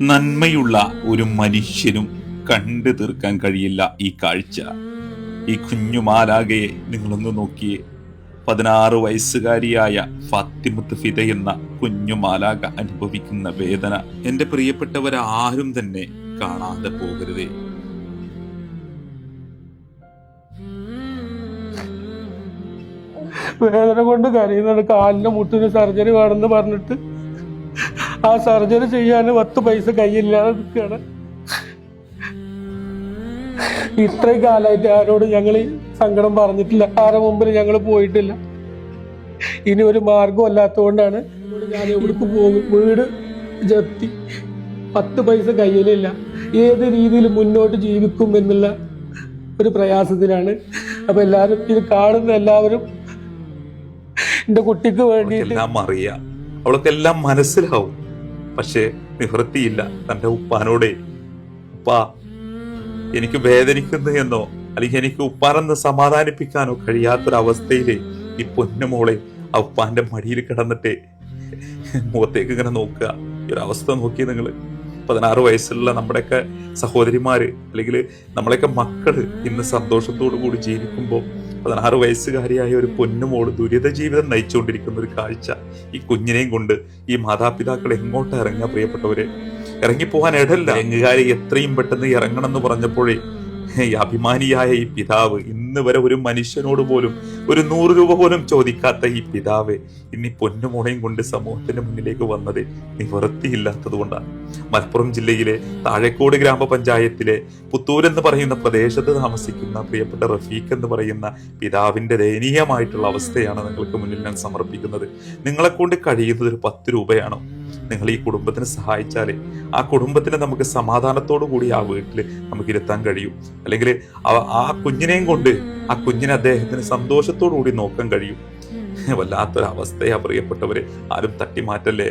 നന്മയുള്ള ഒരു മനുഷ്യനും കണ്ടു തീർക്കാൻ കഴിയില്ല ഈ കാഴ്ച. ഈ കുഞ്ഞുമാലാകയെ നിങ്ങളൊന്ന് നോക്കിയേ. 16 വയസ്സുകാരിയായ ഫാത്തിമത്ത് ഫിദ എന്ന കുഞ്ഞുമാലാക അനുഭവിക്കുന്ന വേദന എന്റെ പ്രിയപ്പെട്ടവരാരും തന്നെ കാണാതെ പോകരുതേ. വേദന കൊണ്ട് കരയുന്നുണ്ട്. കാലിന്റെ മുട്ടിന് സർജറി വേണമെന്ന് പറഞ്ഞിട്ട് ആ സർജറി ചെയ്യാൻ 10 പൈസ കയ്യില്ലാതെ നിൽക്കുകയാണ്. ഇത്രയും കാലമായിട്ട് ആരോട് ഞങ്ങൾ സങ്കടം പറഞ്ഞിട്ടില്ല, ആരെ മുമ്പിൽ ഞങ്ങൾ പോയിട്ടില്ല. ഇനി ഒരു മാർഗം അല്ലാത്തതുകൊണ്ടാണ് ഞാൻ എവിടേക്ക് പോകും. വീട് ജപ്തി, 10 പൈസ കയ്യിലില്ല, ഏത് രീതിയിൽ മുന്നോട്ട് ജീവിക്കും എന്നുള്ള ഒരു പ്രയാസത്തിലാണ്. അപ്പൊ എല്ലാവരും ഇത് കാണുന്ന എല്ലാവരും എന്റെ കുട്ടിക്ക് വേണ്ടിയിട്ട് അറിയാം, അവൾക്കെല്ലാം മനസ്സിലാവും. പക്ഷെ നിവൃത്തിയില്ല. തന്റെ ഉപ്പാനോടെ, ഉപ്പാ എനിക്ക് വേദനിക്കുന്നു എന്നോ അല്ലെങ്കിൽ എനിക്ക് ഉപ്പാനെന്ന് സമാധാനിപ്പിക്കാനോ കഴിയാത്തൊരവസ്ഥയില് ഈ പൊന്നുമോളെ ആ ഉപ്പാന്റെ മടിയിൽ കിടന്നിട്ട് മുഖത്തേക്ക് ഇങ്ങനെ നോക്കുക. ഈ ഒരു അവസ്ഥ നോക്കി നിങ്ങള്. 16 വയസ്സുള്ള നമ്മുടെയൊക്കെ സഹോദരിമാര് അല്ലെങ്കിൽ നമ്മളെയൊക്കെ മക്കള് ഇന്ന് സന്തോഷത്തോടു കൂടി ജീവിക്കുമ്പോൾ 16 വയസ്സുകാരിയായ ഒരു പൊന്നുമോള് ദുരിത ജീവിതം നയിച്ചുകൊണ്ടിരിക്കുന്ന ഒരു കാഴ്ച. ഈ കുഞ്ഞിനെയും കൊണ്ട് ഈ മാതാപിതാക്കൾ എങ്ങോട്ട് ഇറങ്ങുക പ്രിയപ്പെട്ടവരെ? ഇറങ്ങിപ്പോകാൻ ഇടല്ല. എങ്ങുകാരി എത്രയും പെട്ടെന്ന് ഇറങ്ങണം എന്ന് പറഞ്ഞപ്പോഴേ ഈ അഭിമാനിയായ ഈ പിതാവ്, ഇന്ന് വരെ ഒരു മനുഷ്യനോട് പോലും ഒരു 100 രൂപ പോലും ചോദിക്കാത്ത ഈ പിതാവ് ഇനി പൊന്നുമോളെയും കൊണ്ട് സമൂഹത്തിന്റെ മുന്നിലേക്ക് വന്നത് നിവൃത്തിയില്ലാത്തത് കൊണ്ടാണ്. മലപ്പുറം ജില്ലയിലെ താഴേക്കോട് ഗ്രാമപഞ്ചായത്തിലെ പുത്തൂർ എന്ന് പറയുന്ന പ്രദേശത്ത് താമസിക്കുന്ന പ്രിയപ്പെട്ട റഫീഖ് എന്ന് പറയുന്ന പിതാവിന്റെ ദയനീയമായിട്ടുള്ള അവസ്ഥയാണ് നിങ്ങൾക്ക് മുന്നിൽ ഞാൻ സമർപ്പിക്കുന്നത്. നിങ്ങളെ കൊണ്ട് കഴിയുന്നത് ഒരു 10 രൂപയാണോ? നിങ്ങൾ ഈ കുടുംബത്തിന് സഹായിച്ചാലേ ആ കുടുംബത്തിന് നമുക്ക് സമാധാനത്തോടു കൂടി ആ വീട്ടിൽ നമുക്ക് ഇരുത്താൻ കഴിയും. അല്ലെങ്കിൽ ആ കുഞ്ഞിനെയും കൊണ്ട് ആ കുഞ്ഞിനെ അദ്ദേഹത്തിന് സന്തോഷത്തോടു കൂടി നോക്കാൻ കഴിയും. വല്ലാത്തൊരവസ്ഥയാ പ്രിയപ്പെട്ടവരെ. ആരും തട്ടിമാറ്റല്ലേ.